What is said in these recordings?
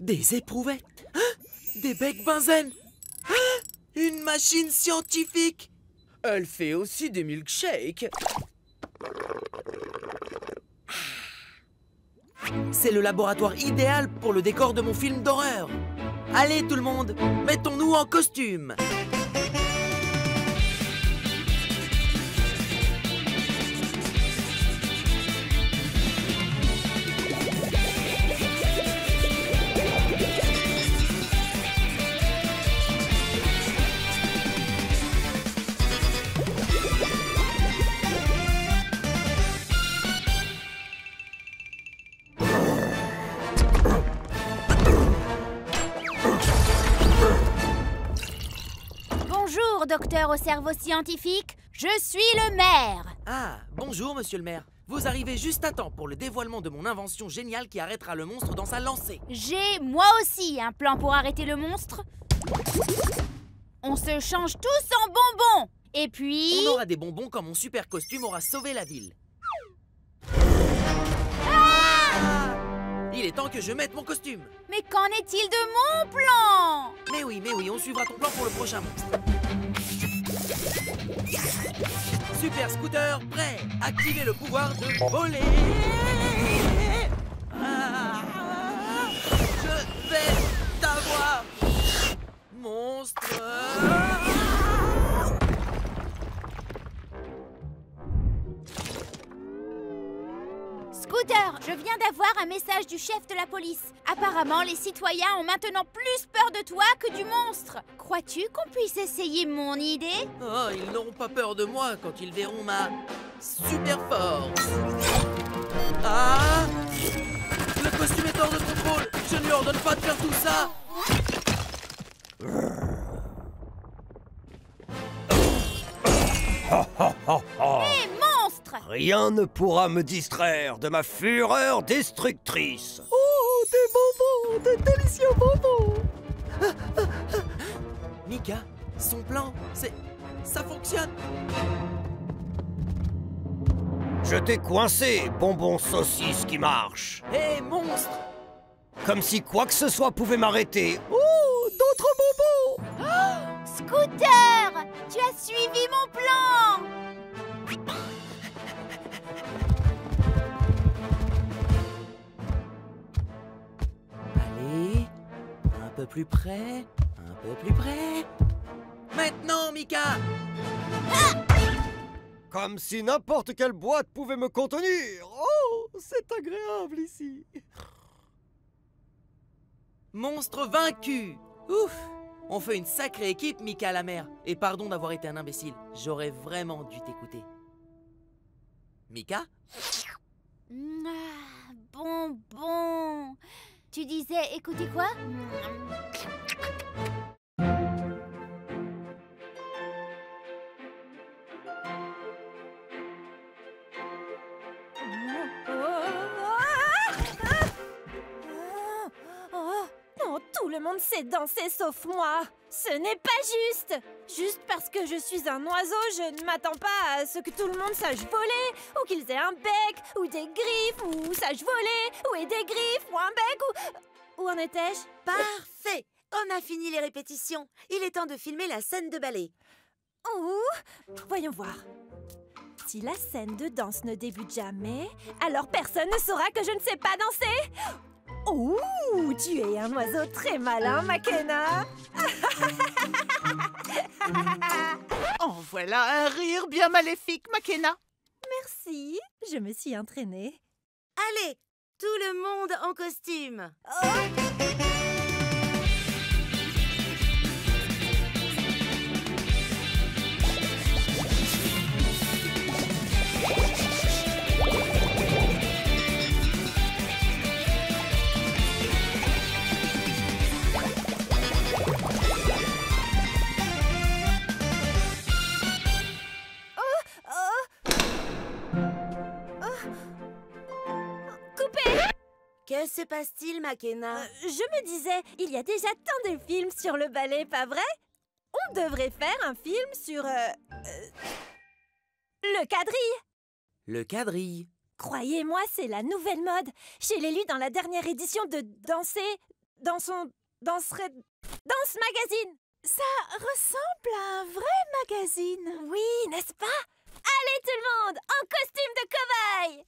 Des éprouvettes. Des becs benzène. Une machine scientifique. Elle fait aussi des milkshakes. C'est le laboratoire idéal pour le décor de mon film d'horreur. Allez tout le monde, mettons-nous en costume. Bonjour, docteur au cerveau scientifique. Je suis le maire. Ah, bonjour monsieur le maire. Vous arrivez juste à temps pour le dévoilement de mon invention géniale qui arrêtera le monstre dans sa lancée. J'ai, moi aussi, un plan pour arrêter le monstre. On se change tous en bonbons. Et puis... On aura des bonbons quand mon super costume aura sauvé la ville. Ah! Il est temps que je mette mon costume. Mais qu'en est-il de mon plan? Mais oui, on suivra ton plan pour le prochain monstre. Super scooter prêt. Activez le pouvoir de voler. Je vais t'avoir, monstre. Scooter, je viens d'avoir un message du chef de la police. Apparemment, les citoyens ont maintenant plus peur de toi que du monstre. Crois-tu qu'on puisse essayer mon idée? Oh, ils n'auront pas peur de moi quand ils verront ma super force. Ah! Le costume est hors de contrôle. Je ne leur donne pas de faire tout ça. Hé, monstre! Rien ne pourra me distraire de ma fureur destructrice. Oh, des bonbons, de délicieux bonbons. Mika, son plan, ça fonctionne. Je t'ai coincé, bonbon saucisse qui marche. Hé, monstre! Comme si quoi que ce soit pouvait m'arrêter. Oh, d'autres bonbons! Oh, Scooter! Tu as suivi mon plan! Allez, un peu plus près, un peu plus près. Maintenant, Mika! Comme si n'importe quelle boîte pouvait me contenir. Oh, c'est agréable ici. Monstre vaincu! Ouf! On fait une sacrée équipe, Mika la mère. Et pardon d'avoir été un imbécile. J'aurais vraiment dû t'écouter. Mika? Bonbon. Tu disais, écoutez quoi? Non, tout le monde sait danser sauf moi. Ce n'est pas juste. Juste parce que je suis un oiseau, je ne m'attends pas à ce que tout le monde sache voler, ou qu'ils aient un bec, ou des griffes, ou sachent voler, ou aient des griffes, ou un bec, ou... Où en étais-je? Parfait! On a fini les répétitions. Il est temps de filmer la scène de ballet. Voyons voir. Si la scène de danse ne débute jamais, alors personne ne saura que je ne sais pas danser. Oh, tu es un oiseau très malin, Makena. En voilà un rire bien maléfique, Makena. Merci, je me suis entraînée. Allez, tout le monde en costume. Que se passe-t-il, Makena? Je me disais, il y a déjà tant de films sur le ballet, pas vrai? On devrait faire un film sur... le quadrille. Le quadrille. Croyez-moi, c'est la nouvelle mode. Je l'ai lu dans la dernière édition de Danser dans son... Dance Magazine. Ça ressemble à un vrai magazine. Oui, n'est-ce pas? Allez tout le monde, en costume de cobaye!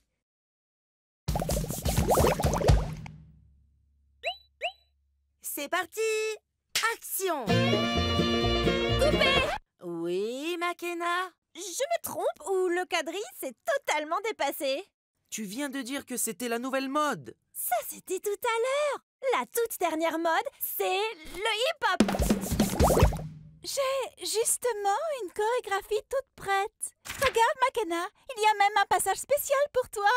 C'est parti! Action! Coupé! Oui, Makena? Je me trompe ou le quadrille s'est totalement dépassé? Tu viens de dire que c'était la nouvelle mode. Ça, c'était tout à l'heure. La toute dernière mode, c'est le hip-hop. J'ai justement une chorégraphie toute prête. Regarde, Makena, il y a même un passage spécial pour toi.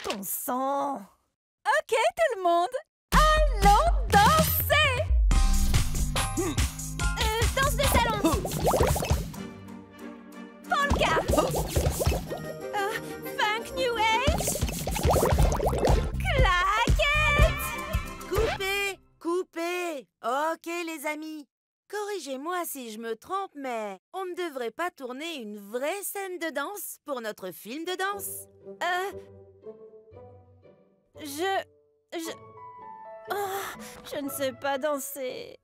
Bon sang. Ok, tout le monde, allons danser. Danse de salon. Polka. Funk New Age. Claquette. Coupé! Coupé! Ok, les amis. Corrigez-moi si je me trompe, mais on ne devrait pas tourner une vraie scène de danse pour notre film de danse. Je ne sais pas danser.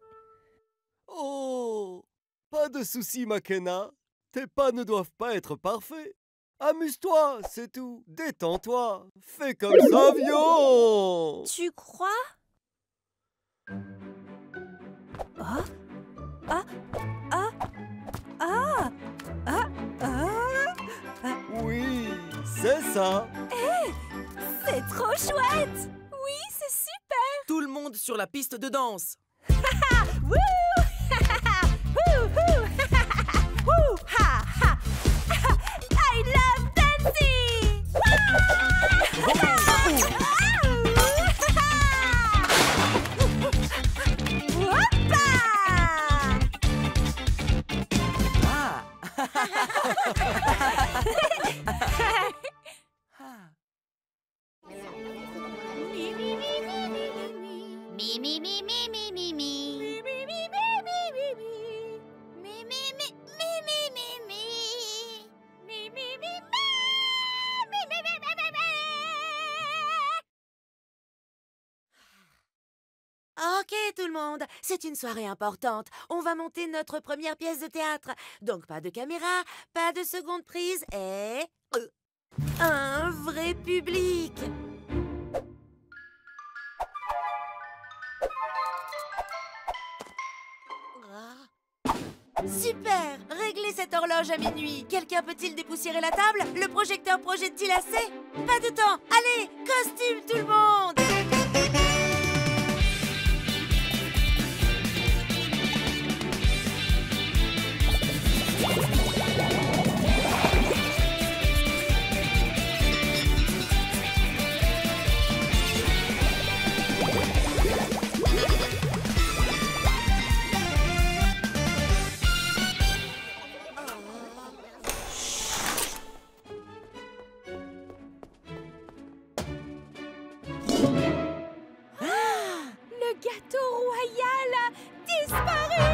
Oh, pas de souci, Makena. Tes pas ne doivent pas être parfaits. Amuse-toi, c'est tout. Détends-toi. Fais comme Savion. Tu crois? Ah, ah, ah, ah, ah, ah. Oui, c'est ça. C'est trop chouette! Oui, c'est super. Tout le monde sur la piste de danse. Wouh! Wouh, wouh! Wouh, ha, ha! I love dancing! Hoppa! Ah. Mi mi mi mi mi mi mi. Ok, tout le monde, c'est une soirée importante. On va monter notre première pièce de théâtre. Donc pas de caméra, pas de seconde prise et... un vrai public. Super! Réglez cette horloge à minuit. Quelqu'un peut-il dépoussiérer la table? Le projecteur projette-t-il assez? Pas de temps. Allez, costume tout le monde! Le gâteau royal a disparu.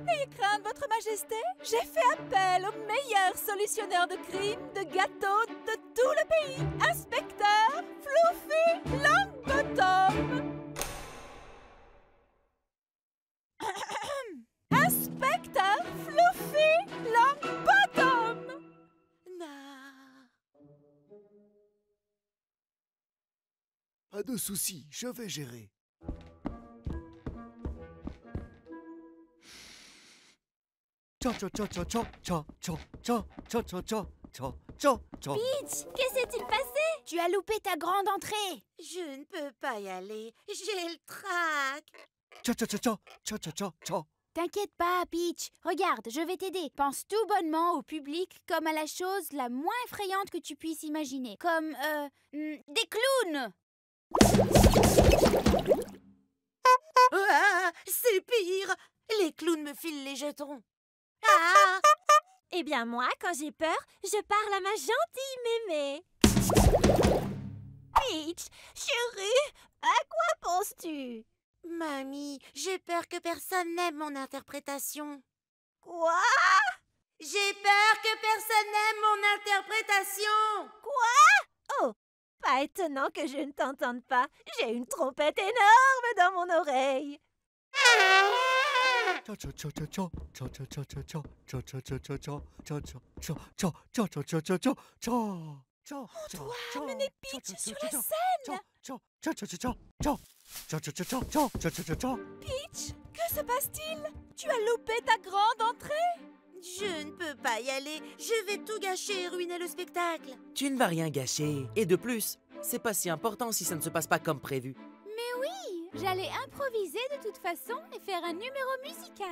N'ayez crainte, votre majesté. J'ai fait appel au meilleur solutionneur de crimes de gâteaux de tout le pays, inspecteur Fluffy Longbottom. Inspecteur Fluffy Longbottom. Pas de souci, je vais gérer. Cha cha cha cha cha cha cha cha cha cha cha cha cha cha. Peach, que s'est-il passé? Tu as loupé ta grande entrée. Je ne peux pas y aller. J'ai le trac. Cha cha cha cha cha cha cha cha. T'inquiète pas, Peach. Regarde, je vais t'aider. Pense tout bonnement au public comme à la chose la moins effrayante que tu puisses imaginer. Comme, des clowns. Ah, c'est pire. Les clowns me filent les jetons. Ah! Eh bien moi, quand j'ai peur, je parle à ma gentille mémé. Peach, chérie, à quoi penses-tu? Mamie, j'ai peur que personne n'aime mon interprétation. Quoi? J'ai peur que personne n'aime mon interprétation. Oh, Pas étonnant que je ne t'entende pas. J'ai une trompette énorme dans mon oreille. Dois amener Peach sur la scène. Peach, que se passe-t-il? Tu as loupé ta grande entrée? Je ne peux pas y aller. Je vais tout gâcher et ruiner le spectacle. Tu ne vas rien gâcher. Et de plus, c'est pas si important si ça ne se passe pas comme prévu. Mais oui, j'allais improviser de toute façon et faire un numéro musical.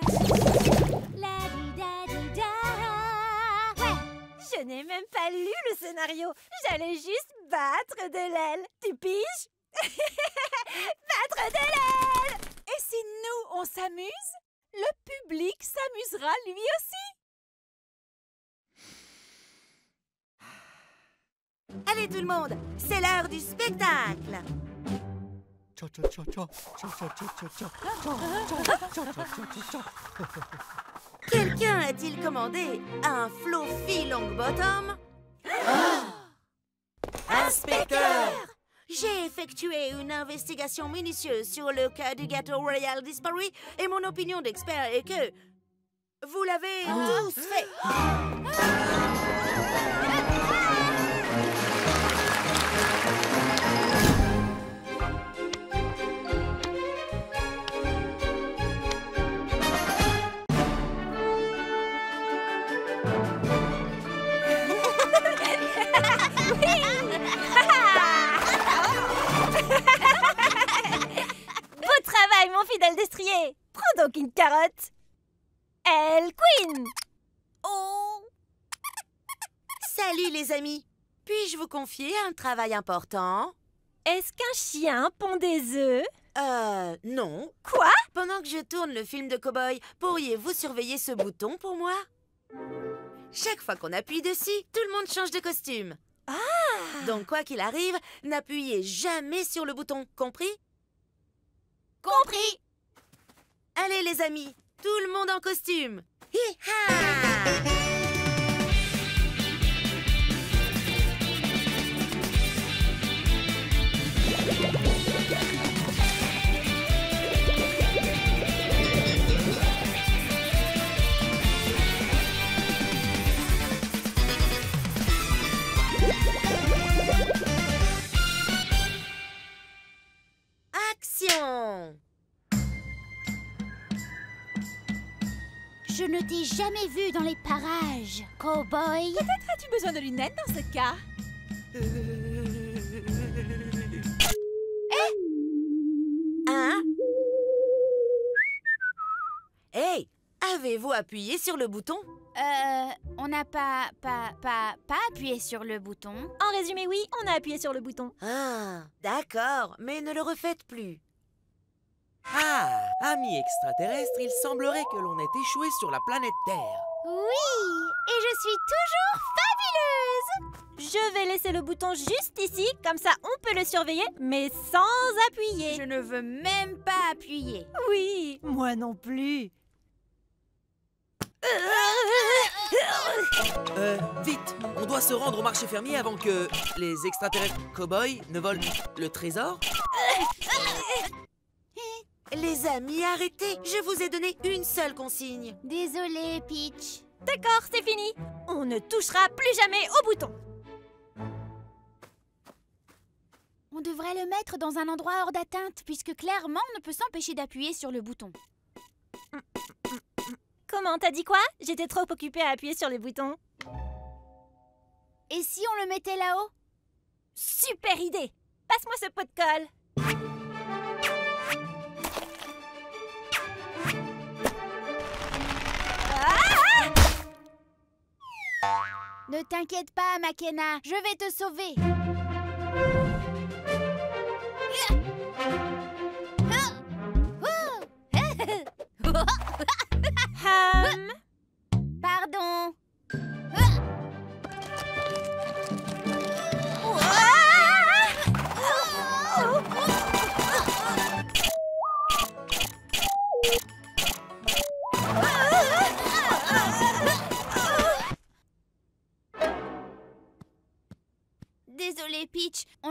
La di da di da. Ouais, je n'ai même pas lu le scénario. J'allais juste battre de l'aile. Tu piges? Battre de l'aile! Et si nous, on s'amuse, le public s'amusera lui aussi. Allez tout le monde, c'est l'heure du spectacle. Quelqu'un a-t-il commandé un Fluffy Longbottom? Inspecteur! J'ai effectué une investigation minutieuse sur le cas du gâteau royal disparu et mon opinion d'expert est que vous l'avez tous fait. Beau travail, mon fidèle destrier. Prends donc une carotte. Elle Queen. Oh. Salut les amis. Puis-je vous confier un travail important? Est-ce qu'un chien pond des œufs? Non. Quoi? Pendant que je tourne le film de cow-boy, pourriez-vous surveiller ce bouton pour moi? Chaque fois qu'on appuie dessus, tout le monde change de costume. Ah! Donc, quoi qu'il arrive, n'appuyez jamais sur le bouton, compris? Compris. Allez les amis, tout le monde en costume. Hi-ha! Action! Je ne t'ai jamais vu dans les parages, cowboy. Peut-être as-tu besoin de lunettes dans ce cas? Hein? Hey! Avez-vous appuyé sur le bouton? On n'a pas appuyé sur le bouton. En résumé, oui, on a appuyé sur le bouton. Ah, d'accord, mais ne le refaites plus. Ah, amis extraterrestres, il semblerait que l'on ait échoué sur la planète Terre. Oui, et je suis toujours fabuleuse. Je vais laisser le bouton juste ici, comme ça on peut le surveiller, mais sans appuyer. Je ne veux même pas appuyer. Oui, moi non plus. Vite, on doit se rendre au marché fermier avant que les extraterrestres cow-boys ne volent le trésor. Les amis, arrêtez! Je vous ai donné une seule consigne. Désolée, Peach. D'accord, c'est fini. On ne touchera plus jamais au bouton. On devrait le mettre dans un endroit hors d'atteinte, puisque clairement on ne peut s'empêcher d'appuyer sur le bouton. Comment, t'as dit quoi? J'étais trop occupée à appuyer sur les boutons. Et si on le mettait là-haut? Super idée! Passe-moi ce pot de colle. Ne t'inquiète pas, McKenna, je vais te sauver. Pardon.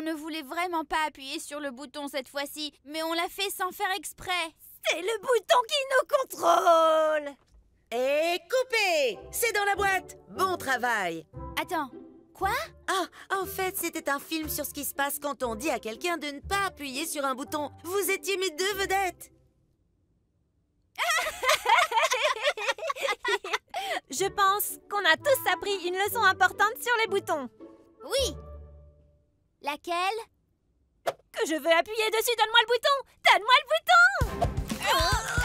ne voulait vraiment pas appuyer sur le bouton cette fois-ci, mais on l'a fait sans faire exprès. C'est le bouton qui nous contrôle. Et coupé! C'est dans la boîte! Bon travail! Attends, quoi? Ah, en fait, c'était un film sur ce qui se passe quand on dit à quelqu'un de ne pas appuyer sur un bouton. Vous étiez mes deux vedettes! Je pense qu'on a tous appris une leçon importante sur les boutons. Oui. Laquelle? Que je veux appuyer dessus, donne-moi le bouton! Donne-moi le bouton!